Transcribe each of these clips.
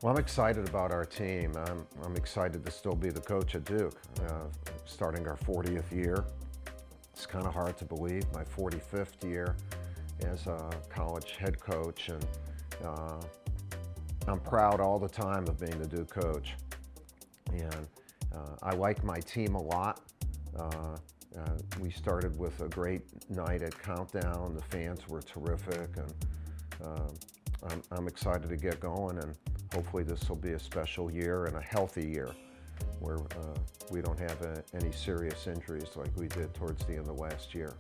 Well, I'm excited about our team. I'm excited to still be the coach at Duke, starting our 40th year. It's kind of hard to believe, my 45th year as a college head coach, and I'm proud all the time of being the Duke coach. And I like my team a lot. We started with a great night at Countdown. The fans were terrific, and I'm excited to get going, and hopefully this will be a special year and a healthy year where we don't have any serious injuries like we did towards the end of last year.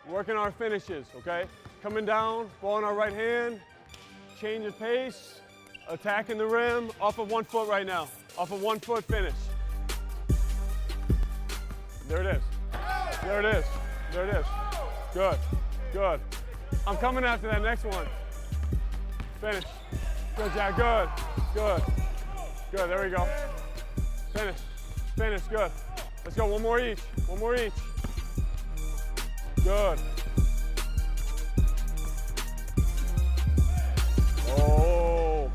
Working our finishes, okay? Coming down, ball in our right hand, change of pace, attacking the rim, off of 1 foot right now. Off of 1 foot finish. There it is. There it is. There it is. Good. Good. I'm coming after that next one. Finish. Good, Jack. Good. Good. Good. There we go. Finish. Finish. Good. Let's go. One more each. One more each. Good. Oh.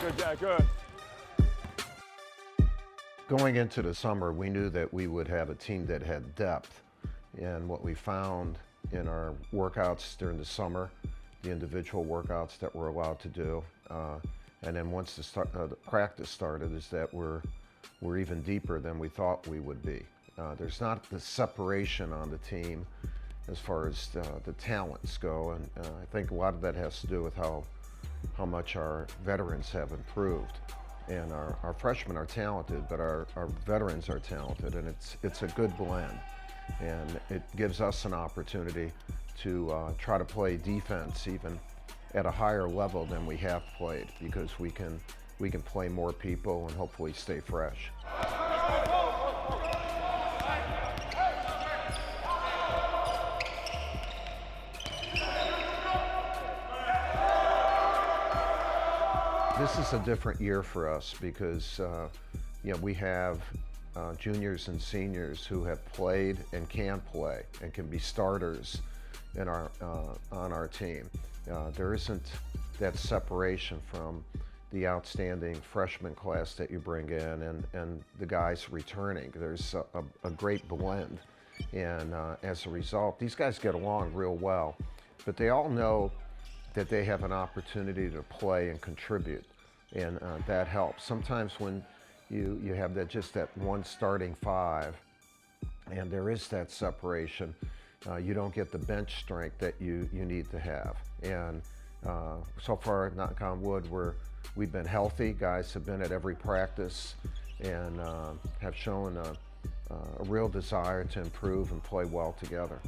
Good, Jack. Good. Going into the summer, we knew that we would have a team that had depth. And what we found in our workouts during the summer, the individual workouts that we're allowed to do, and then once the practice started, is that we're even deeper than we thought we would be. There's not the separation on the team as far as the talents go, and I think a lot of that has to do with how much our veterans have improved. And our freshmen are talented, but our veterans are talented, and it's a good blend. And it gives us an opportunity to try to play defense even at a higher level than we have played, because we can play more people and hopefully stay fresh. This is a different year for us because we have juniors and seniors who have played and can play and can be starters in on our team. There isn't that separation from the outstanding freshman class that you bring in and the guys returning. There's a great blend, and as a result, these guys get along real well, but they all know that they have an opportunity to play and contribute, and that helps. Sometimes when you have that one starting five, and there is that separation, you don't get the bench strength that you need to have. And so far, knock on wood, we've been healthy. Guys have been at every practice and have shown a real desire to improve and play well together.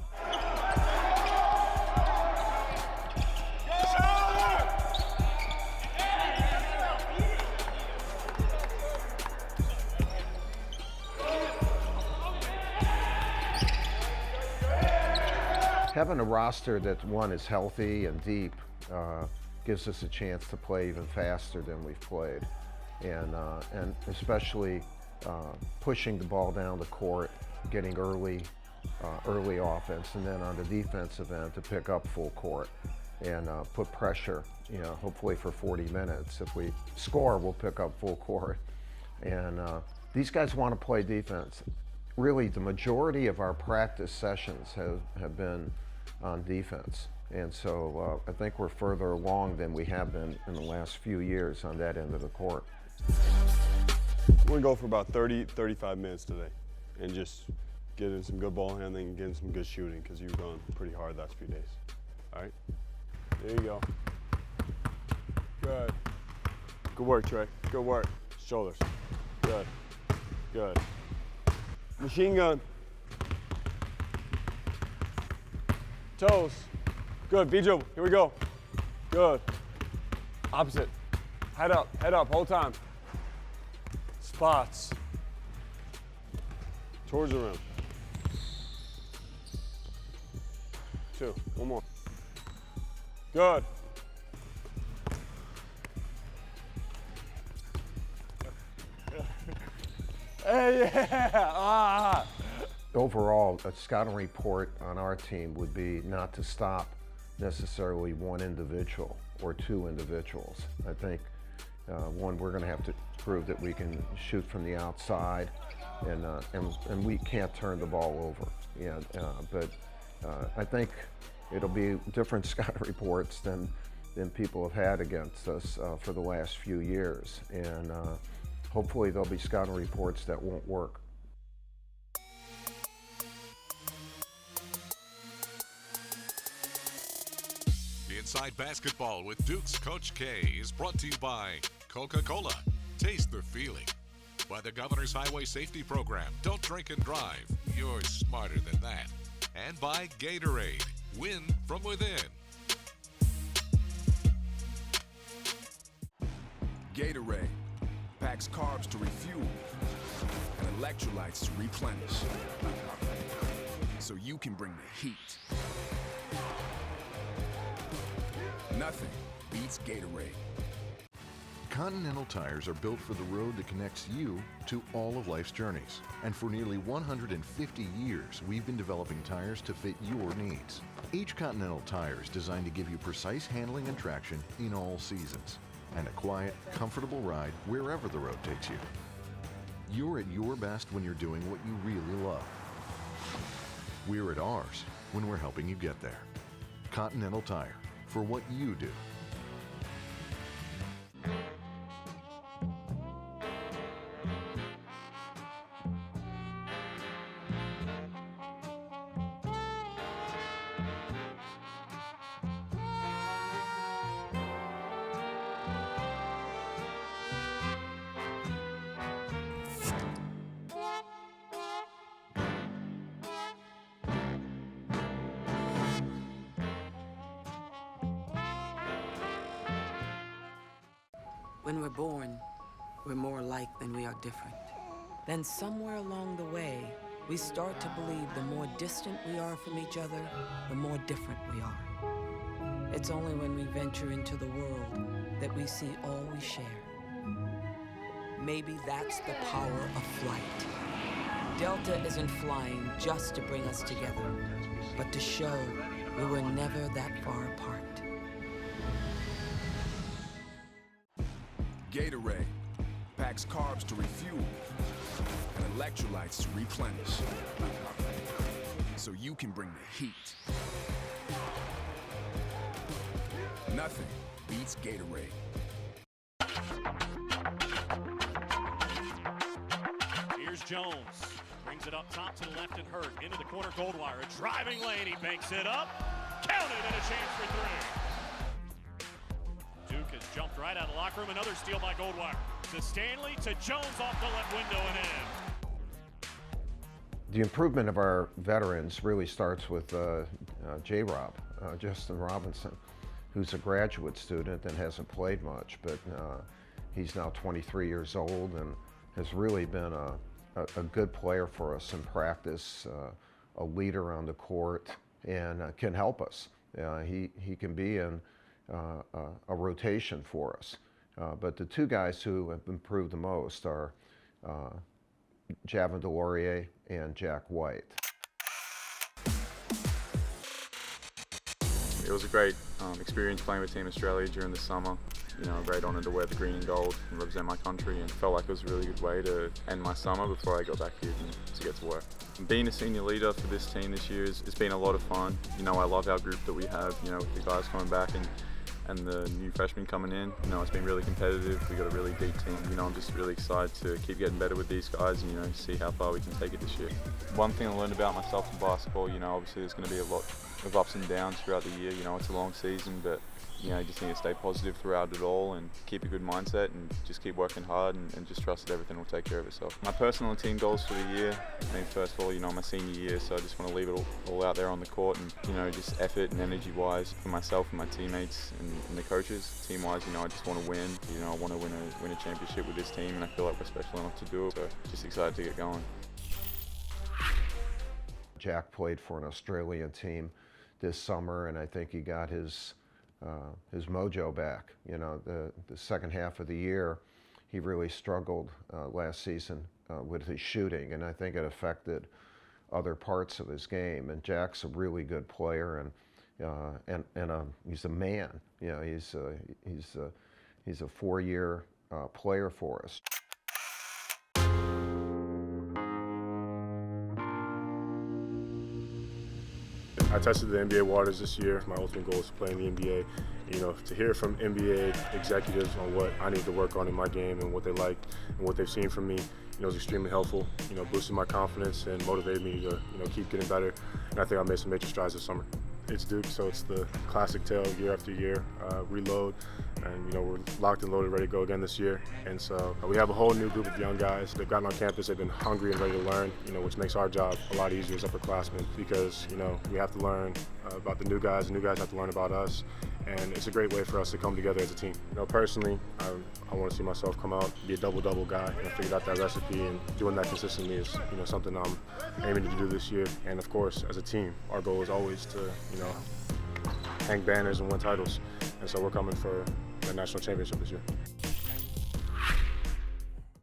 Having a roster that, one, is healthy and deep gives us a chance to play even faster than we've played, and especially pushing the ball down the court, getting early offense, and then on the defensive end to pick up full court and put pressure, hopefully for 40 minutes. If we score, we'll pick up full court. And these guys want to play defense. Really, the majority of our practice sessions have been on defense. And so I think we're further along than we have been in the last few years on that end of the court. We're gonna go for about 35 minutes today and just getting some good ball handling and getting some good shooting, because you've gone pretty hard the last few days. All right, there you go. Good. Good work, Trey. Good work. Shoulders. Good. Good. Machine gun. Toes. Good. V-dribble. Here we go. Good. Opposite. Head up, whole time. Spots. Towards the rim. 2. One more. Good. Hey, yeah. overall, a scouting report on our team would be not to stop necessarily one individual or two individuals. I think one, we're going to have to prove that we can shoot from the outside, and we can't turn the ball over. But I think it'll be different scouting reports than people have had against us for the last few years, and hopefully there'll be scouting reports that won't work. Inside Basketball with Duke's Coach K is brought to you by Coca-Cola. Taste the feeling. By the Governor's Highway Safety Program. Don't drink and drive. You're smarter than that. And by Gatorade. Win from within. Gatorade packs carbs to refuel and electrolytes to replenish, so you can bring the heat. Nothing beats Gatorade. Continental tires are built for the road that connects you to all of life's journeys. And for nearly 150 years, we've been developing tires to fit your needs. Each Continental tire is designed to give you precise handling and traction in all seasons, and a quiet, comfortable ride wherever the road takes you. You're at your best when you're doing what you really love. We're at ours when we're helping you get there. Continental Tire, for what you do. When we're born, we're more alike than we are different. Then somewhere along the way, we start to believe the more distant we are from each other, the more different we are. It's only when we venture into the world that we see all we share. Maybe that's the power of flight. Delta isn't flying just to bring us together, but to show we were never that far apart. Gatorade packs carbs to refuel and electrolytes to replenish, so you can bring the heat. Nothing beats Gatorade. Here's Jones. Brings it up top to the left and Hurt. Into the corner, Goldwire. A driving lane. He banks it up. Counted and a chance for three. Duke has jumped right out of the locker room. Another steal by Goldwire. To Stanley, to Jones off the left window and in. The improvement of our veterans really starts with J-Rob, Justin Robinson, who's a graduate student and hasn't played much, but he's now 23 years old and has really been a good player for us in practice, a leader on the court, and can help us. He can be in a rotation for us. But the two guys who have improved the most are Javin DeLaurier and Jack White. It was a great experience playing with Team Australia during the summer. You know, a great honour to wear the green and gold and represent my country, and felt like it was a really good way to end my summer before I got back here and to get to work. Being a senior leader for this team this year it's been a lot of fun. You know, I love our group that we have, you know, with the guys coming back and the new freshmen coming in. You know, it's been really competitive. We've got a really deep team. You know, I'm just really excited to keep getting better with these guys and, you know, see how far we can take it this year. One thing I learned about myself in basketball, you know, obviously there's going to be a lot of ups and downs throughout the year. You know, it's a long season, but you know, you just need to stay positive throughout it all and keep a good mindset and just keep working hard and just trust that everything will take care of itself. My personal and team goals for the year, I mean, first of all, you know, my senior year, so I just want to leave it all out there on the court and, you know, just effort and energy-wise for myself and my teammates and the coaches. Team-wise, you know, I just want to win. You know, I want to win a championship with this team, and I feel like we're special enough to do it, so just excited to get going. Jack played for an Australian team this summer, and I think he got his mojo back. You know, the second half of the year, he really struggled last season with his shooting, and I think it affected other parts of his game. And Jack's a really good player, and he's a man. You know, he's a 4-year player for us. I tested the NBA waters this year. My ultimate goal is to play in the NBA. You know, to hear from NBA executives on what I need to work on in my game and what they like and what they've seen from me, you know, is extremely helpful. You know, boosted my confidence and motivated me to, you know, keep getting better. And I think I made some major strides this summer. It's Duke, so it's the classic tale year after year, reload, and you know we're locked and loaded, ready to go again this year. And so we have a whole new group of young guys. They've gotten on campus, they've been hungry and ready to learn, you know, which makes our job a lot easier as upperclassmen because, you know, we have to learn about the new guys have to learn about us. And it's a great way for us to come together as a team. You know, personally, I want to see myself come out, be a double-double guy. I figured out that recipe, and doing that consistently is, you know, something I'm aiming to do this year. And of course, as a team, our goal is always to, you know, hang banners and win titles. And so we're coming for the national championship this year.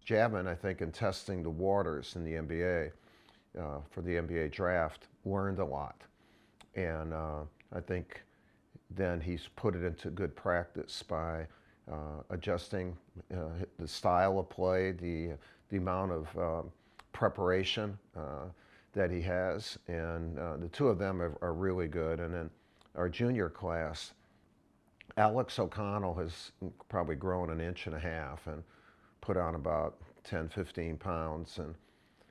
Javin, I think, in testing the waters in the NBA for the NBA draft, learned a lot, and I think. Then he's put it into good practice by adjusting the style of play, the amount of preparation that he has, and the two of them are really good. And then our junior class, Alex O'Connell has probably grown 1.5 inches and put on about 10, 15 pounds, and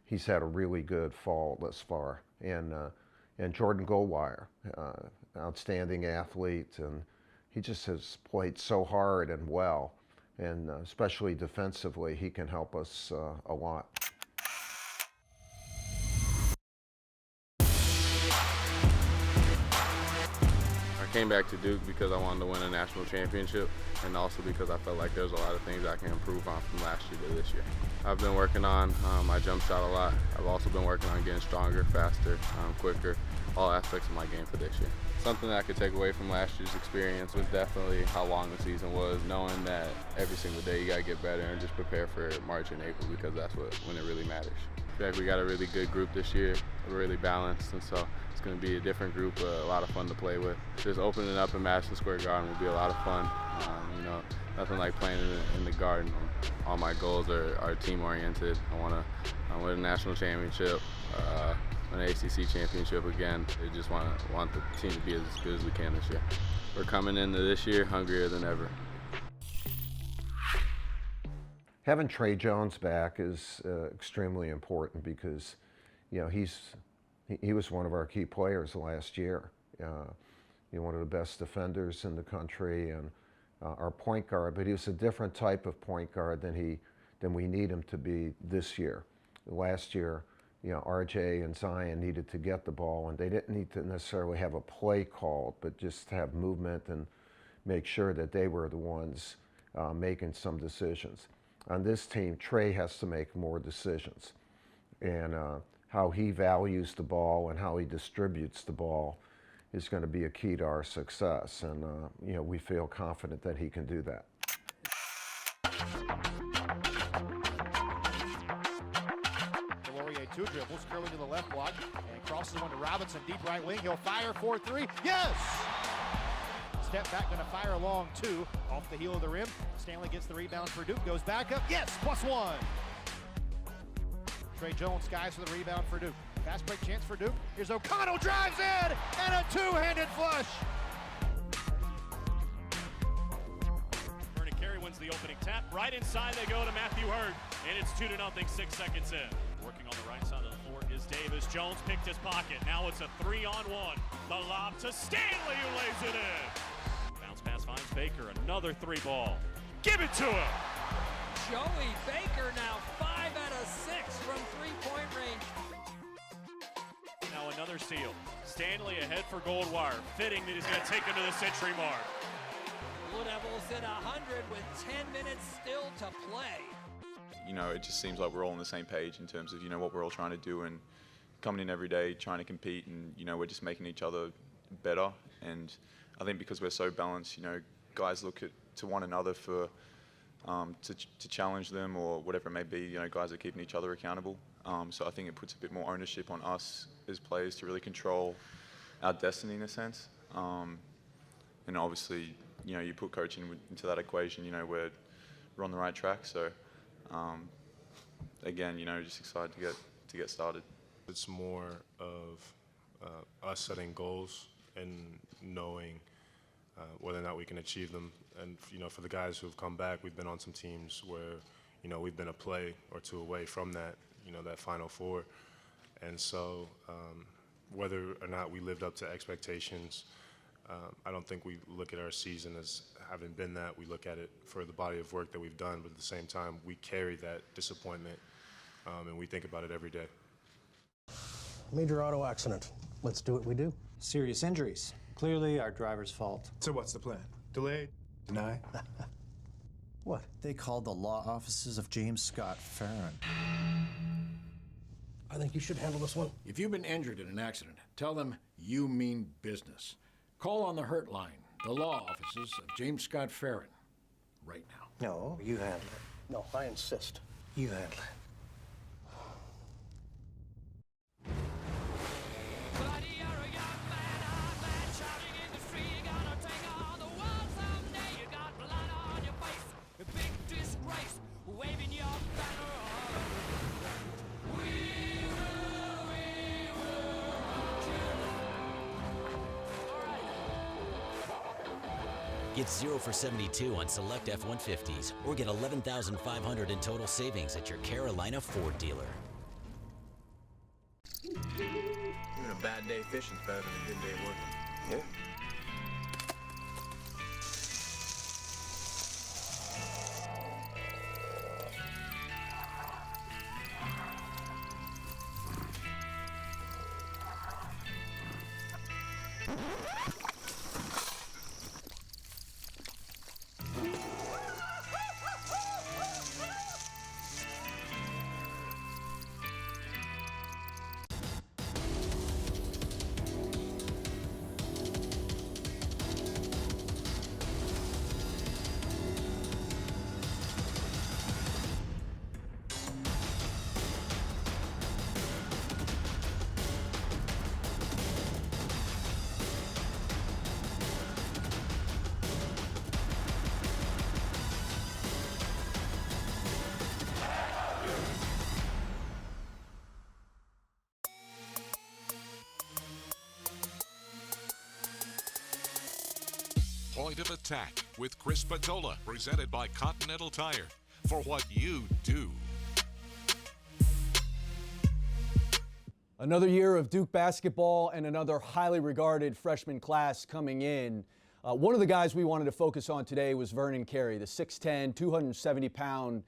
he's had a really good fall thus far. And Jordan Goldwire, outstanding athlete, and he just has played so hard and well, and especially defensively, he can help us a lot. I came back to Duke because I wanted to win a national championship, and also because I felt like there's a lot of things I can improve on from last year to this year. I've been working on my jump shot a lot. I've also been working on getting stronger, faster, quicker, all aspects of my game for this year. Something that I could take away from last year's experience was definitely how long the season was, knowing that every single day you gotta get better and just prepare for March and April, because that's when it really matters. I feel like we got a really good group this year. We're really balanced, and so it's going to be a different group, a lot of fun to play with. Just opening up in Madison Square Garden will be a lot of fun. You know, nothing like playing in the Garden. All my goals are team-oriented. I want to win a national championship, win an ACC championship again. I just want the team to be as good as we can this year. We're coming into this year hungrier than ever. Having Tre Jones back is extremely important because, you know, he was one of our key players last year. One of the best defenders in the country and our point guard, but he was a different type of point guard than we need him to be this year. Last year, you know, RJ and Zion needed to get the ball, and they didn't need to necessarily have a play called, but just have movement and make sure that they were the ones making some decisions. On this team, Tre has to make more decisions, and how he values the ball and how he distributes the ball is going to be a key to our success, and you know, we feel confident that he can do that. Delorier 2 dribbles, curling to the left block, and crosses one to Robinson, deep right wing. He'll fire for 3. Yes! Step back, going to fire a long 2 off the heel of the rim. Stanley gets the rebound for Duke, goes back up. Yes, +1. Tre Jones skies for the rebound for Duke. Fast break chance for Duke. Here's O'Connell, drives in, and a two-handed flush. Vernon Carey wins the opening tap. Right inside they go to Matthew Hurt, and it's 2-0, 6 seconds in. Working on the right side of the floor is Davis. Jones picked his pocket. Now it's a 3-on-1. The lob to Stanley, who lays it in. Bounce pass finds Baker. Another 3-ball. Give it to him. Joey Baker now 5 out of 6 from three-point range. Now another steal. Stanley ahead for Goldwire. Fitting that he's going to take him to the century mark. Blue Devils at 100 with 10 minutes still to play. You know, it just seems like we're all on the same page in terms of, you know, what we're all trying to do and coming in every day, trying to compete, and, you know, we're just making each other better. And I think because we're so balanced, you know, guys look to one another for to challenge them or whatever it may be. You know, guys are keeping each other accountable. So I think it puts a bit more ownership on us as players to really control our destiny in a sense. And obviously, you know, you put coaching into that equation, you know, we're on the right track. So again, you know, just excited to get started. It's more of us setting goals and knowing whether or not we can achieve them. And, you know, for the guys who have come back, we've been on some teams where, you know, we've been a play or two away from that, you know, that Final Four. And so whether or not we lived up to expectations, I don't think we look at our season as having been that. We look at it for the body of work that we've done, but at the same time, we carry that disappointment, and we think about it every day. Major auto accident. Let's do what we do. Serious injuries. Clearly our driver's fault. So what's the plan? Delay? Deny? What? They called the law offices of James Scott Farron. I think you should handle this one. If you've been injured in an accident, tell them you mean business. Call on the Hurt Line, the law offices of James Scott Farron, right now. No, you handle it. No, I insist. You handle it. Get 0 for 72 on select F-150s or get $11,500 in total savings at your Carolina Ford dealer. Even a bad day fishing's better than a good day working. Yeah. Point of Attack with Chris Patola, presented by Continental Tire. For what you do. Another year of Duke basketball and another highly regarded freshman class coming in. One of the guys we wanted to focus on today was Vernon Carey, the 6'10", 270-pound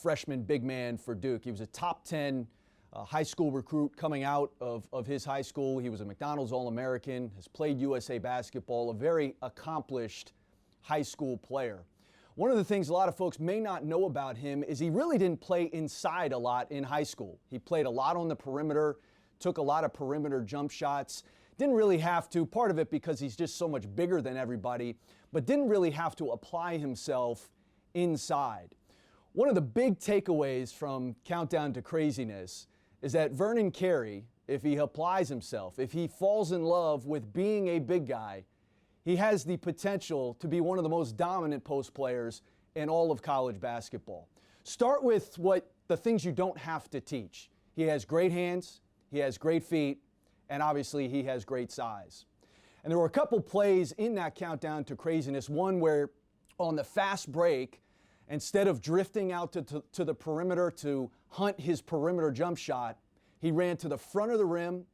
freshman big man for Duke. He was a top 10 high school recruit coming out of his high school. He was a McDonald's All-American, has played USA basketball, a very accomplished high school player. One of the things a lot of folks may not know about him is he really didn't play inside a lot in high school. He played a lot on the perimeter, took a lot of perimeter jump shots. Didn't really have to, part of it because he's just so much bigger than everybody, but didn't really have to apply himself inside. One of the big takeaways from Countdown to Craziness is that Vernon Carey, if he applies himself, if he falls in love with being a big guy, he has the potential to be one of the most dominant post players in all of college basketball. Start with the things you don't have to teach. He has great hands, he has great feet, and obviously he has great size. And there were a couple plays in that Countdown to Craziness, one where on the fast break, instead of drifting out to the perimeter to hunt his perimeter jump shot, he ran to the front of the rim,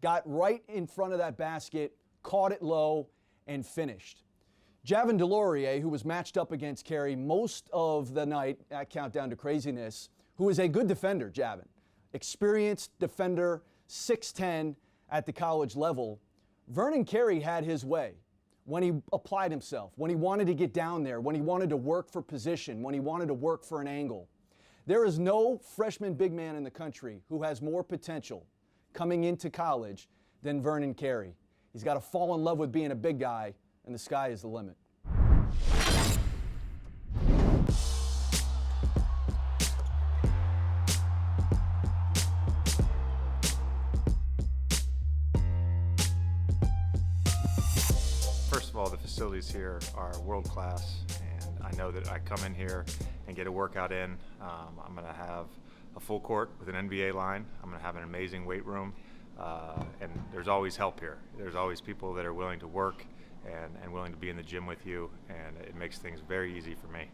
got right in front of that basket, caught it low, and finished. Javin DeLaurier, who was matched up against Carey most of the night at Countdown to Craziness, who is a good defender, Javin, experienced defender, 6'10", at the college level. Vernon Carey had his way when he applied himself, when he wanted to get down there, when he wanted to work for position, when he wanted to work for an angle. There is no freshman big man in the country who has more potential coming into college than Vernon Carey. He's got to fall in love with being a big guy, and the sky is the limit. all, the facilities here are world class, and I know that I come in here and get a workout in. I'm going to have a full court with an NBA line. I'm going to have an amazing weight room, and there's always help here. There's always people that are willing to work and willing to be in the gym with you, and it makes things very easy for me.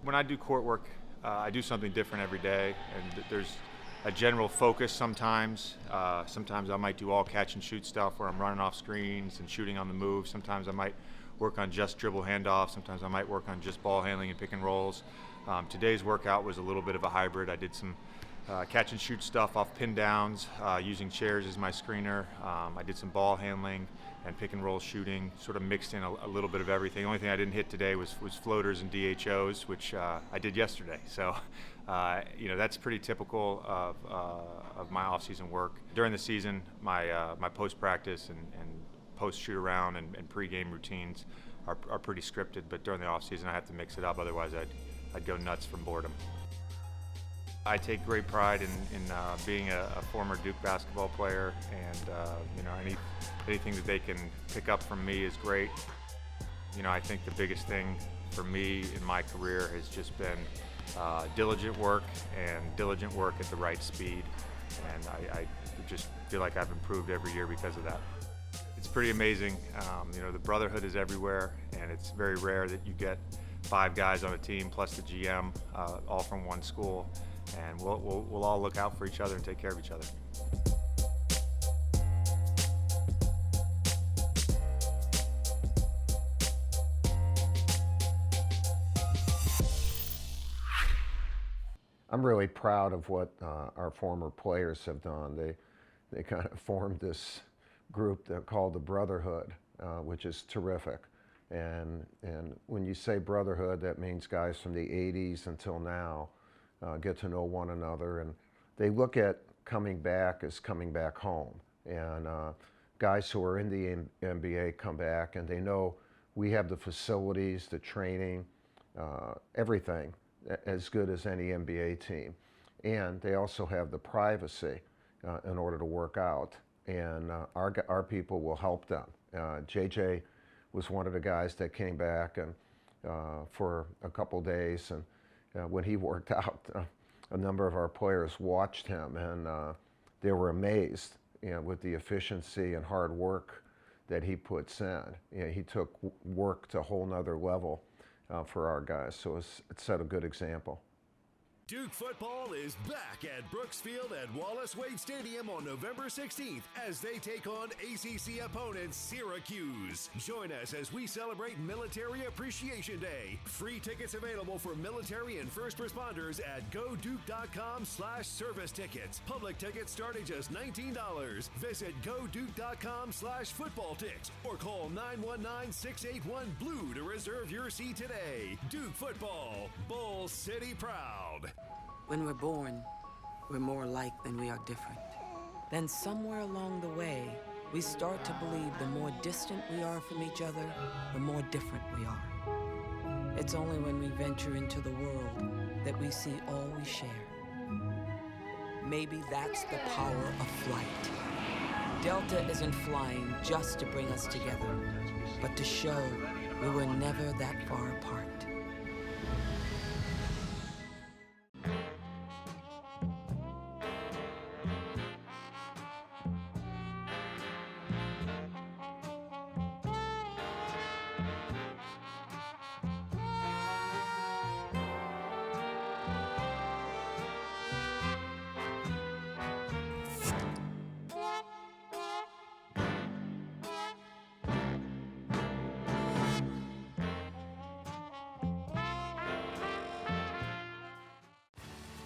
When I do court work, I do something different every day, and there's a general focus sometimes. Sometimes I might do all catch and shoot stuff where I'm running off screens and shooting on the move. Sometimes I might work on just dribble handoffs. Sometimes I might work on just ball handling and pick and rolls. Today's workout was a little bit of a hybrid. I did some catch and shoot stuff off pin downs, using chairs as my screener. I did some ball handling and pick and roll shooting, sort of mixed in a little bit of everything. The only thing I didn't hit today was floaters and DHOs, which I did yesterday. So, that's pretty typical of my off-season work. During the season, my post-practice and post-shoot around and pre-game routines are pretty scripted, but during the off-season I have to mix it up, otherwise I'd go nuts from boredom. I take great pride in being a former Duke basketball player, and anything that they can pick up from me is great. I think the biggest thing for me in my career has just been diligent work at the right speed, and I just feel like I've improved every year because of that. It's pretty amazing. The brotherhood is everywhere, and it's very rare that you get 5 guys on a team plus the GM, all from one school. And we'll all look out for each other and take care of each other. I'm really proud of what our former players have done. They kind of formed this group that called the Brotherhood, which is terrific. And when you say brotherhood, that means guys from the 80s until now get to know one another, and they look at coming back as coming back home. And guys who are in the NBA come back, and they know we have the facilities, the training, everything as good as any NBA team. And they also have the privacy in order to work out, and our people will help them. JJ was one of the guys that came back and for a couple days, and when he worked out, a number of our players watched him, and they were amazed with the efficiency and hard work that he puts in. He took work to a whole nother level for our guys, so it set a good example. Duke football is back at Brooks Field at Wallace Wade Stadium on November 16th as they take on ACC opponent Syracuse. Join us as we celebrate Military Appreciation Day. Free tickets available for military and first responders at goduke.com/service tickets. Public tickets start at just $19. Visit goduke.com/footballtics or call 919-681-BLUE to reserve your seat today. Duke football, Bull City proud. When we're born, we're more alike than we are different. Then somewhere along the way, we start to believe the more distant we are from each other, the more different we are. It's only when we venture into the world that we see all we share. Maybe that's the power of flight. Delta isn't flying just to bring us together, but to show we were never that far apart.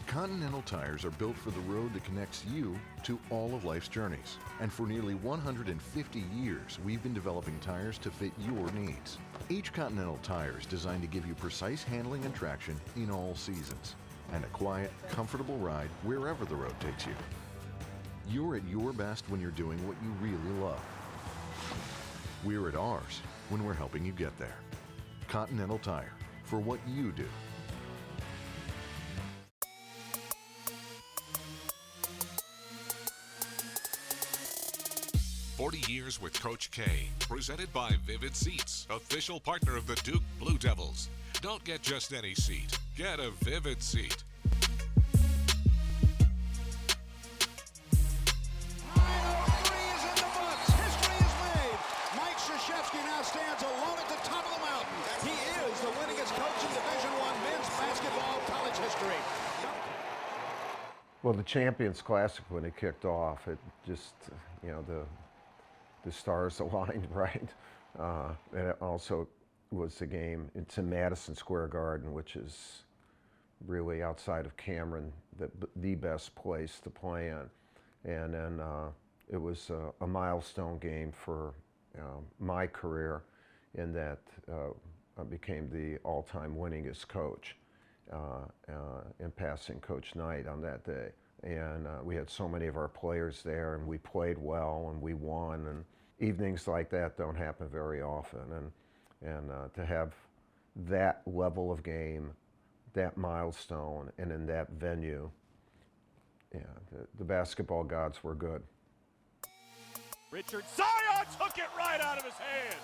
Continental tires are built for the road that connects you to all of life's journeys. And for nearly 150 years, we've been developing tires to fit your needs. Each Continental tire is designed to give you precise handling and traction in all seasons, and a quiet, comfortable ride wherever the road takes you. You're at your best when you're doing what you really love. We're at ours when we're helping you get there. Continental Tire, for what you do. 40 years with Coach K. Presented by Vivid Seats, official partner of the Duke Blue Devils. Don't get just any seat. Get a Vivid seat. Now stands alone at the top of the mountain. He is the winningest coach in Division I men's basketball college history. Well, the Champions Classic, when it kicked off, it just, the stars aligned, right? And it also was the game. It's in Madison Square Garden, which is really outside of Cameron, the best place to play in. And then it was a milestone game for my career, in that I became the all-time winningest coach, in passing Coach Knight on that day. And we had so many of our players there, and we played well, and we won. And evenings like that don't happen very often. And to have that level of game, that milestone, and in that venue, the basketball gods were good. Richard Zion took it right out of his hand.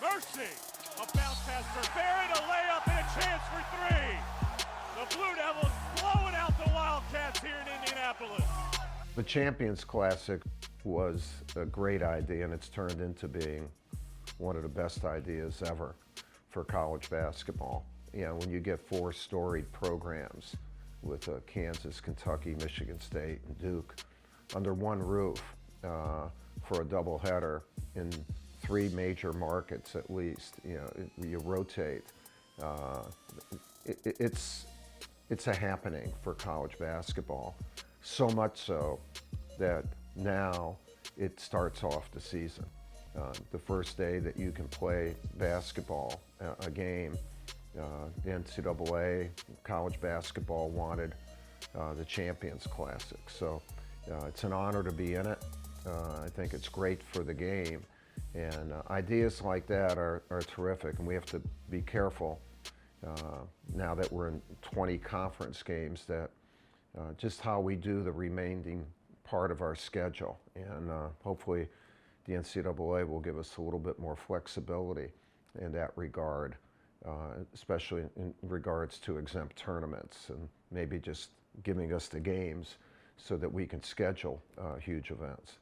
Mercy. A bounce pass for Barrett, a layup, and a chance for three. The Blue Devils blowing out the Wildcats here in Indianapolis. The Champions Classic was a great idea, and it's turned into being one of the best ideas ever for college basketball. When you get four storied programs with Kansas, Kentucky, Michigan State, and Duke under one roof, for a doubleheader in three major markets at least. You rotate. It's a happening for college basketball. So much so that now it starts off the season. The first day that you can play basketball, a game, the NCAA, college basketball wanted the Champions Classic. So it's an honor to be in it. I think it's great for the game, and ideas like that are terrific, and we have to be careful now that we're in 20 conference games, that just how we do the remaining part of our schedule. And hopefully the NCAA will give us a little bit more flexibility in that regard, especially in regards to exempt tournaments, and maybe just giving us the games so that we can schedule huge events.